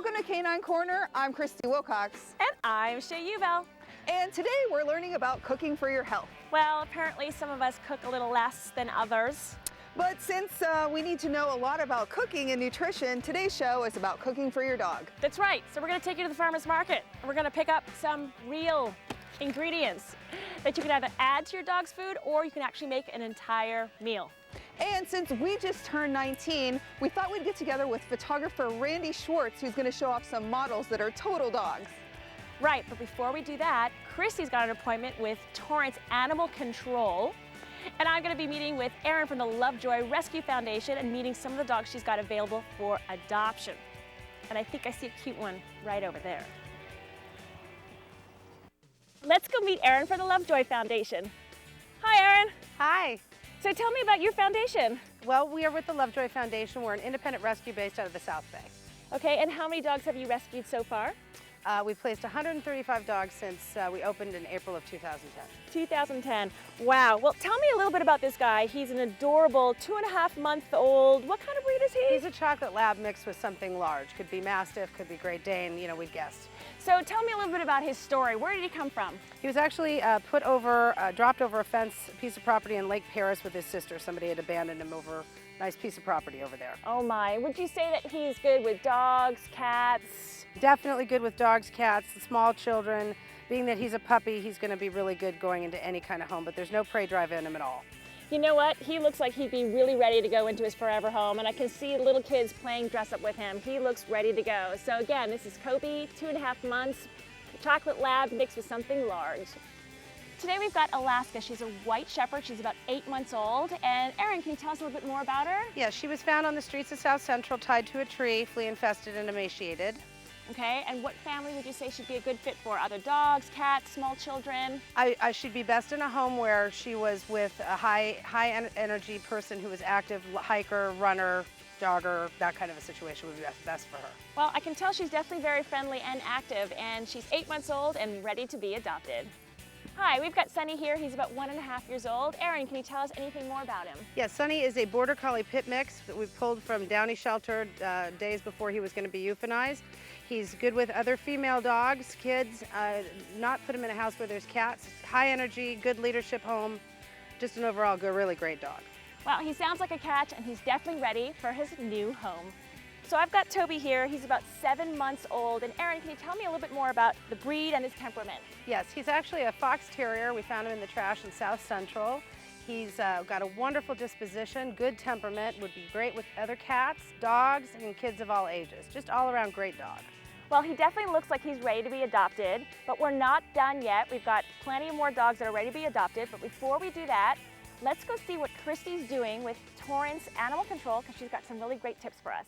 Welcome to Canine Corner. I'm Christy Wilcox. And I'm Shay Ubel. And today we're learning about cooking for your health. Well, apparently some of us cook a little less than others. But since we need to know a lot about cooking and nutrition, today's show is about cooking for your dog. That's right. So we're going to take you to the farmer's market. We're going to pick up some real ingredients that you can either add to your dog's food or you can actually make an entire meal. And since we just turned 19, we thought we'd get together with photographer Randy Schwartz, who's going to show off some models that are total dogs. Right, but before we do that, Christy's got an appointment with Torrance Animal Control. And I'm going to be meeting with Erin from the Lovejoy Foundation and meeting some of the dogs she's got available for adoption. And I think I see a cute one right over there. Let's go meet Erin from the Lovejoy Foundation. Hi, Erin. Hi. So tell me about your foundation. Well, we are with the Lovejoy Foundation. We're an independent rescue based out of the South Bay. Okay, and how many dogs have you rescued so far? We've placed 135 dogs since we opened in April of 2010. 2010. Wow. Well, tell me a little bit about this guy. He's an adorable 2.5-month-old. What kind of breed is he? He's a chocolate lab mixed with something large. Could be Mastiff, could be Great Dane, you know, we'd guessed. So tell me a little bit about his story. Where did he come from? He was actually dropped over a fence, a piece of property in Lake Paris with his sister. Somebody had abandoned him over a nice piece of property over there. Oh my. Would you say that he's good with dogs, cats? Definitely good with dogs, cats, small children. Being that he's a puppy, he's going to be really good going into any kind of home, but there's no prey drive in him at all. You know what? He looks like he'd be really ready to go into his forever home, and I can see little kids playing dress up with him. He looks ready to go. So again, this is Kobe, 2.5 months, chocolate lab mixed with something large. Today we've got Alaska. She's a white shepherd. She's about 8 months old. And Erin, can you tell us a little bit more about her? Yeah, she was found on the streets of South Central, tied to a tree, flea infested and emaciated. Okay, and what family would you say she'd be a good fit for? Other dogs, cats, small children? She'd be best in a home where she was with a high energy person who was active, hiker, runner, jogger, that kind of a situation would be best for her. Well, I can tell she's definitely very friendly and active, and she's 8 months old and ready to be adopted. Hi, we've got Sunny here. He's about 1.5 years old. Erin, can you tell us anything more about him? Yes, Sunny is a Border Collie pit mix that we pulled from Downey Shelter days before he was going to be euthanized. He's good with other female dogs, kids, not put him in a house where there's cats. High energy, good leadership home, just an overall really great dog. Well, he sounds like a catch, and he's definitely ready for his new home. So I've got Toby here. He's about 7 months old. And Erin, can you tell me a little bit more about the breed and his temperament? Yes, he's actually a fox terrier. We found him in the trash in South Central. He's got a wonderful disposition, good temperament, would be great with other cats, dogs, and kids of all ages. Just all around great dog. Well, he definitely looks like he's ready to be adopted, but we're not done yet. We've got plenty more dogs that are ready to be adopted. But before we do that, let's go see what Christy's doing with Torrance Animal Control, because she's got some really great tips for us.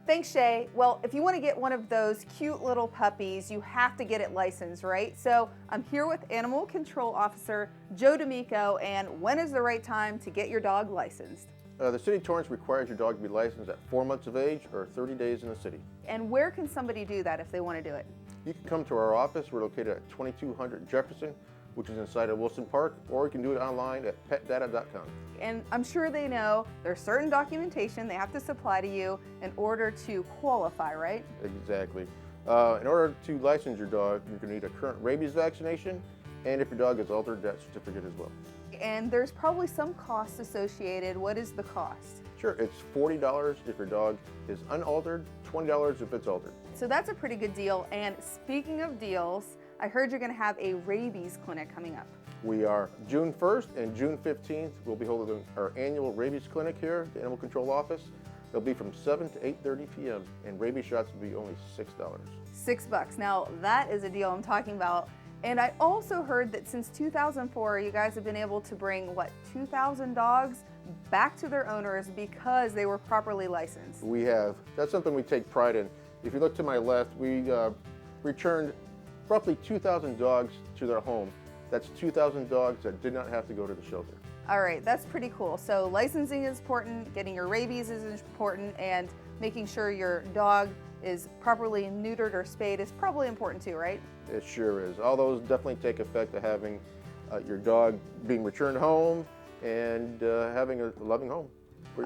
Thanks, Shay. Well, if you want to get one of those cute little puppies, you have to get it licensed, right? So I'm here with Animal Control Officer Joe D'Amico, and when is the right time to get your dog licensed? The City of Torrance requires your dog to be licensed at 4 months of age or 30 days in the city. And where can somebody do that if they want to do it? You can come to our office. We're located at 2200 Jefferson, which is inside of Wilson Park, or you can do it online at petdata.com. And I'm sure they know there's certain documentation they have to supply to you in order to qualify, right? Exactly. In order to license your dog, you're going to need a current rabies vaccination, and if your dog is altered, that certificate as well. And there's probably some cost associated. What is the cost? Sure, it's $40 if your dog is unaltered, $20 if it's altered. So that's a pretty good deal. And speaking of deals, I heard you're going to have a rabies clinic coming up. We are June 1st and June 15th. We'll be holding our annual rabies clinic here at the Animal Control Office. It'll be from 7 to 8:30 p.m. and rabies shots will be only $6. $6. Now that is a deal I'm talking about. And I also heard that since 2004, you guys have been able to bring, what, 2,000 dogs back to their owners because they were properly licensed. We have. That's something we take pride in. If you look to my left, we returned roughly 2,000 dogs to their home. That's 2,000 dogs that did not have to go to the shelter. All right, that's pretty cool. So licensing is important, getting your rabies is important, and making sure your dog is properly neutered or spayed is probably important too, right? It sure is. All those definitely take effect to having your dog being returned home and having a loving home.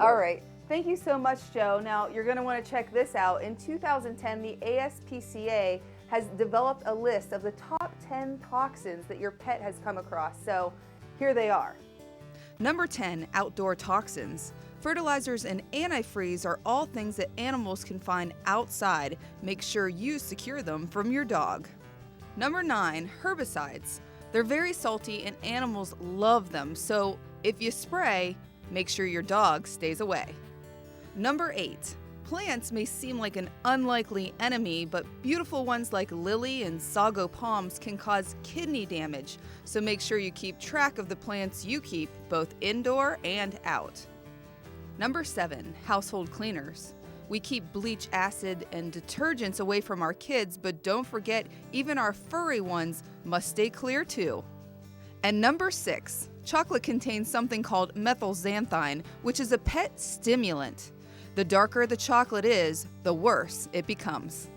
All right. Thank you so much, Joe. Now, you're going to want to check this out. In 2010, the ASPCA has developed a list of the top 10 toxins that your pet has come across. So here they are. Number 10, outdoor toxins. Fertilizers and antifreeze are all things that animals can find outside. Make sure you secure them from your dog. Number 9, herbicides. They're very salty and animals love them, so if you spray, make sure your dog stays away. Number 8, plants may seem like an unlikely enemy, but beautiful ones like lily and sago palms can cause kidney damage, so make sure you keep track of the plants you keep, both indoor and out. Number 7, household cleaners. We keep bleach acid and detergents away from our kids, but don't forget, even our furry ones must stay clear too. And number 6, chocolate contains something called methylxanthine, which is a pet stimulant. The darker the chocolate is, the worse it becomes.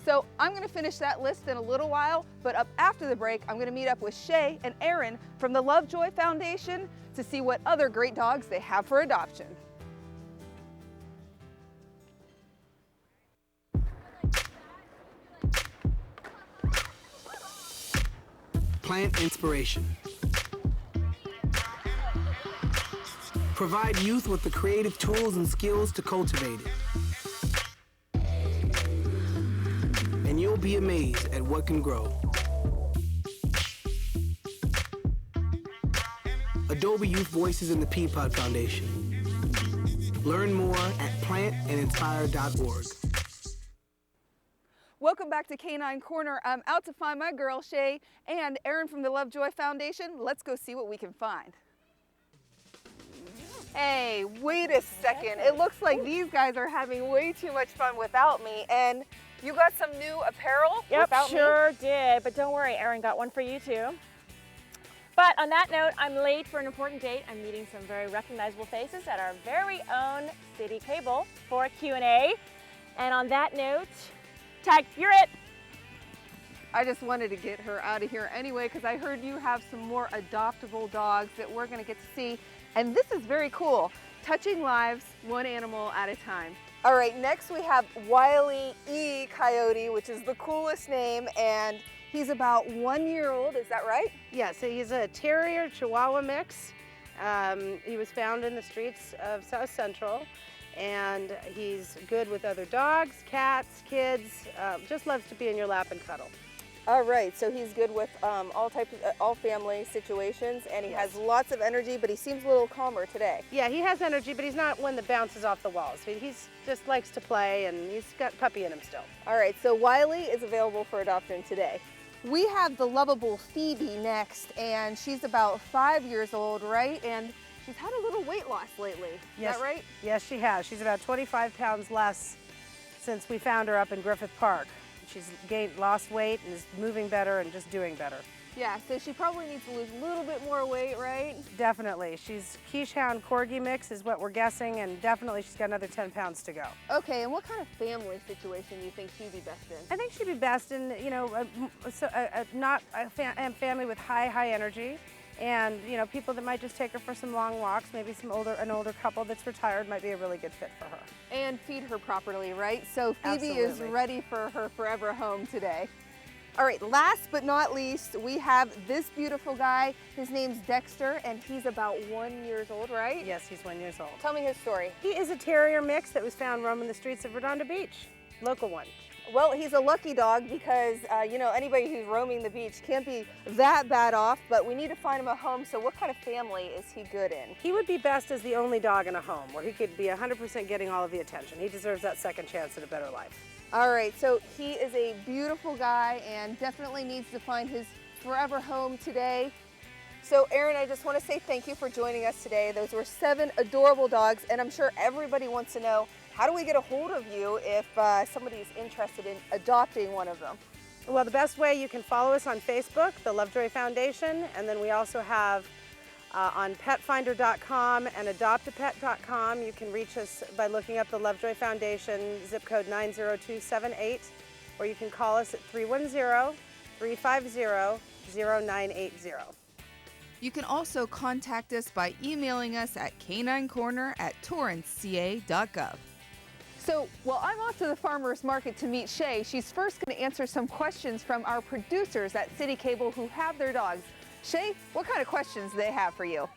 So I'm going to finish that list in a little while, but up after the break, I'm going to meet up with Shay and Aaron from the Lovejoy Foundation to see what other great dogs they have for adoption. Plant inspiration. Provide youth with the creative tools and skills to cultivate it. And you'll be amazed at what can grow. Adobe Youth Voices in the Peapod Foundation. Learn more at plantandinspire.org. Welcome back to Canine Corner. I'm out to find my girl Shay and Aaron from the Lovejoy Foundation. Let's go see what we can find. Hey, wait a second. It looks like these guys are having way too much fun without me, and you got some new apparel without me? Sure did, but don't worry, Aaron got one for you too. But on that note, I'm late for an important date. I'm meeting some very recognizable faces at our very own City Cable for a Q&A. And on that note, Tag, you're it. I just wanted to get her out of here anyway because I heard you have some more adoptable dogs that we're going to get to see. And this is very cool. Touching lives, one animal at a time. All right, next we have Wiley E. Coyote, which is the coolest name, and he's about 1 year old, is that right? Yeah, so he's a Terrier Chihuahua mix. He was found in the streets of South Central, and he's good with other dogs, cats, kids, just loves to be in your lap and cuddle. All right, so he's good with all family situations, and he has lots of energy, but he seems a little calmer today. Yeah, he has energy, but he's not one that bounces off the walls. He's just likes to play, and he's got puppy in him still. All right, so Wiley is available for adoption today. We have the lovable Phoebe next, and she's about 5 years old, right? And she's had a little weight loss lately. Is that right? Yes, she has. She's about 25 pounds less since we found her up in Griffith Park. She's lost weight and is moving better and just doing better. Yeah, so she probably needs to lose a little bit more weight, right? Definitely. She's Keeshhound Corgi mix is what we're guessing, and definitely she's got another 10 pounds to go. Okay, and what kind of family situation do you think she'd be best in? I think she'd be best in, you know, a family with high energy, and, you know, people that might just take her for some long walks. Maybe an older couple that's retired might be a really good fit for her. And feed her properly, right? So Phoebe Absolutely. is ready for her forever home today. All right, last but not least, we have this beautiful guy. His name's Dexter, and he's about 1 year old, right? Yes, he's 1 year old. Tell me his story. He is a Terrier mix that was found roaming the streets of Redondo Beach. Local one. Well, he's a lucky dog because, you know, anybody who's roaming the beach can't be that bad off, but we need to find him a home. So what kind of family is he good in? He would be best as the only dog in a home where he could be 100% getting all of the attention. He deserves that second chance at a better life. All right, so he is a beautiful guy and definitely needs to find his forever home today. So Aaron, I just want to say thank you for joining us today. Those were 7 adorable dogs, and I'm sure everybody wants to know, how do we get a hold of you if somebody's interested in adopting one of them? Well, the best way, you can follow us on Facebook, the Lovejoy Foundation, and then we also have on petfinder.com and adoptapet.com. You can reach us by looking up the Lovejoy Foundation, zip code 90278, or you can call us at 310-350-0980. You can also contact us by emailing us at caninecorner@torranceca.gov. So while I'm off to the farmer's market to meet Shay, she's first going to answer some questions from our producers at City Cable who have their dogs. Shay, what kind of questions do they have for you?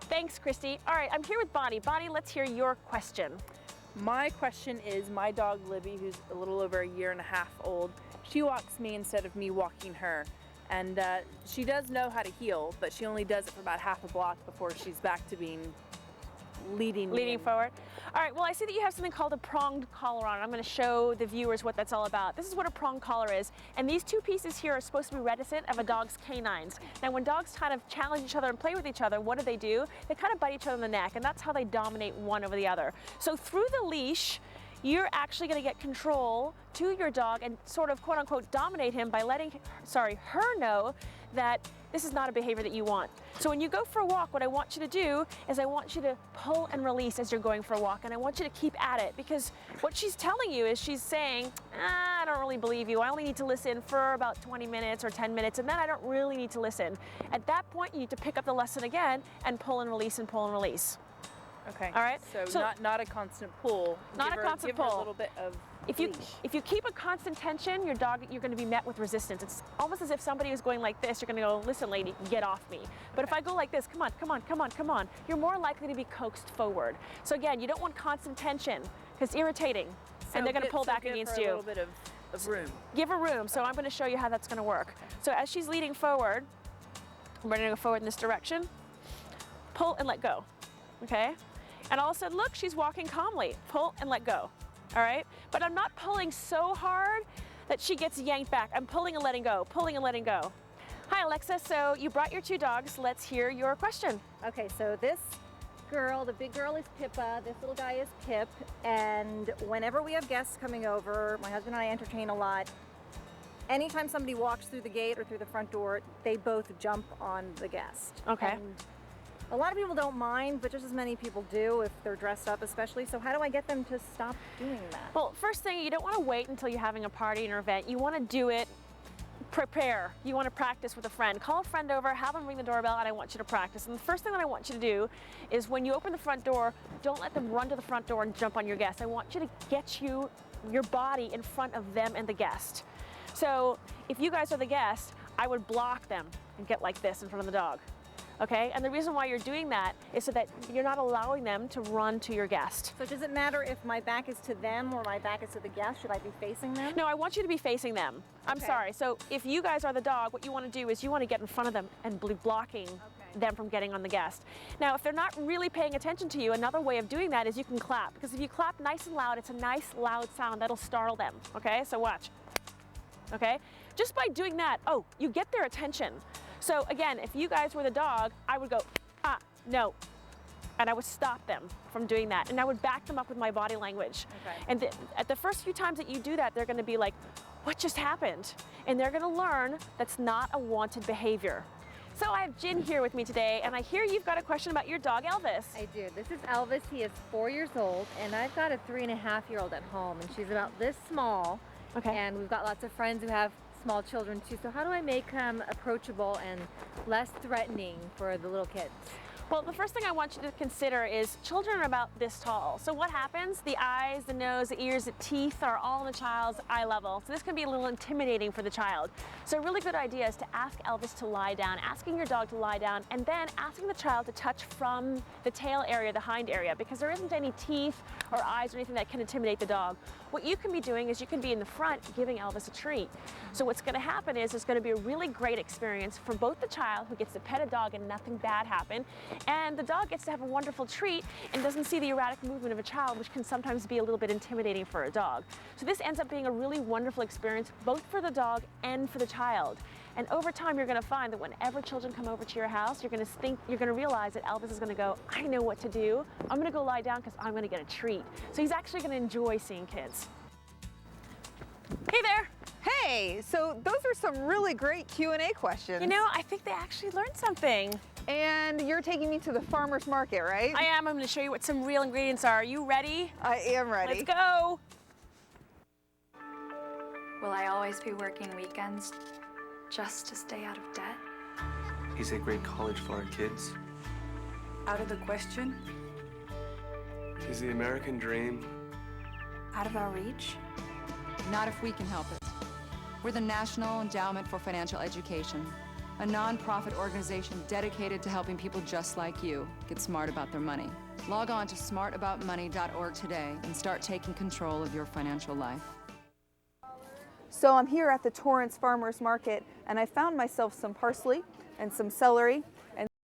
Thanks, Christy. All right, I'm here with Bonnie. Bonnie, let's hear your question. My question is, my dog Libby, who's a little over a year and a half old, she walks me instead of me walking her. And she does know how to heel, but she only does it for about half a block before she's back to being leading Forward. All right, well, I see that you have something called a pronged collar on. I'm going to show the viewers what that's all about. This is what a pronged collar is, and these two pieces here are supposed to be reticent of a dog's canines. Now, when dogs kind of challenge each other and play with each other, what do? They kind of bite each other in the neck, and that's how they dominate one over the other. So through the leash, you're actually going to get control to your dog and sort of quote unquote dominate him by letting her know that this is not a behavior that you want. So when you go for a walk, what I want you to do is I want you to pull and release as you're going for a walk, and I want you to keep at it, because what she's telling you is she's saying, I don't really believe you. I only need to listen for about 20 minutes or 10 minutes, and then I don't really need to listen. At that point, you need to pick up the lesson again and pull and release and pull and release. Okay. All right. So not a constant pull. Not a constant pull. Give her a little bit of If you keep a constant tension, your dog, you're going to be met with resistance. It's almost as if somebody was going like this. You're going to go, listen, lady, get off me. But if I go like this, come on, come on, come on, come on, you're more likely to be coaxed forward. So again, you don't want constant tension because it's irritating, and they're going to pull back against you. A little bit of room. Give her room. So I'm going to show you how that's going to work. So as she's leading forward, I'm ready to go forward in this direction. Pull and let go. Okay? And all of a sudden, look, she's walking calmly. Pull and let go. All right? But I'm not pulling so hard that she gets yanked back. I'm pulling and letting go, pulling and letting go. Hi, Alexa. So you brought your two dogs. Let's hear your question. Okay, so this girl, the big girl is Pippa, this little guy is Pip, and whenever we have guests coming over, my husband and I entertain a lot. Anytime somebody walks through the gate or through the front door, they both jump on the guest. Okay. And a lot of people don't mind, but just as many people do if they're dressed up especially. So how do I get them to stop doing that? Well, first thing, you don't want to wait until you're having a party or an event. You want to do it, prepare. You want to practice with a friend. Call a friend over, have them ring the doorbell, and I want you to practice. And the first thing that I want you to do is when you open the front door, don't let them run to the front door and jump on your guest. I want you to get your body in front of them and the guest. So if you guys are the guest, I would block them and get like this in front of the dog. Okay, and the reason why you're doing that is so that you're not allowing them to run to your guest. So does it matter if my back is to them or my back is to the guest? Should I be facing them? No, I want you to be facing them. I'm sorry. So if you guys are the dog, what you want to do is you want to get in front of them and be blocking them from getting on the guest. Now, if they're not really paying attention to you, another way of doing that is you can clap. Because if you clap nice and loud, it's a nice loud sound that'll startle them. Okay, so watch. Okay, just by doing that, oh, you get their attention. So again, if you guys were the dog, I would go, no. And I would stop them from doing that. And I would back them up with my body language. Okay. And at the first few times that you do that, they're gonna be like, what just happened? And they're gonna learn that's not a wanted behavior. So I have Jen here with me today, and I hear you've got a question about your dog, Elvis. I do. This is Elvis. He is 4 years old, and I've got a 3.5-year-old at home, and she's about this small. Okay. And we've got lots of friends who have small children too. So how do I make him approachable and less threatening for the little kids? Well, the first thing I want you to consider is children are about this tall. So what happens? The eyes, the nose, the ears, the teeth are all in the child's eye level. So this can be a little intimidating for the child. So a really good idea is to ask Elvis to lie down, asking your dog to lie down, and then asking the child to touch from the tail area, the hind area, because there isn't any teeth or eyes or anything that can intimidate the dog. What you can be doing is you can be in the front giving Elvis a treat. So what's going to happen is it's going to be a really great experience for both the child who gets to pet a dog and nothing bad happen, and the dog gets to have a wonderful treat and doesn't see the erratic movement of a child, which can sometimes be a little bit intimidating for a dog. So this ends up being a really wonderful experience both for the dog and for the child. And over time, you're going to find that whenever children come over to your house, you're going to realize that Elvis is going to go, I know what to do. I'm going to go lie down because I'm going to get a treat. So he's actually going to enjoy seeing kids. Hey there. Hey, so those are some really great Q&A questions. You know, I think they actually learned something. And you're taking me to the farmer's market, right? I am. I'm going to show you what some real ingredients are. Are you ready? I am ready. Let's go. Will I always be working weekends just to stay out of debt? Is a great college for our kids? Out of the question? Is the American dream Out of our reach? Not if we can help it. We're the National Endowment for Financial Education, a non-profit organization dedicated to helping people just like you get smart about their money. Log on to smartaboutmoney.org today and start taking control of your financial life. So I'm here at the Torrance Farmers Market and I found myself some parsley and some celery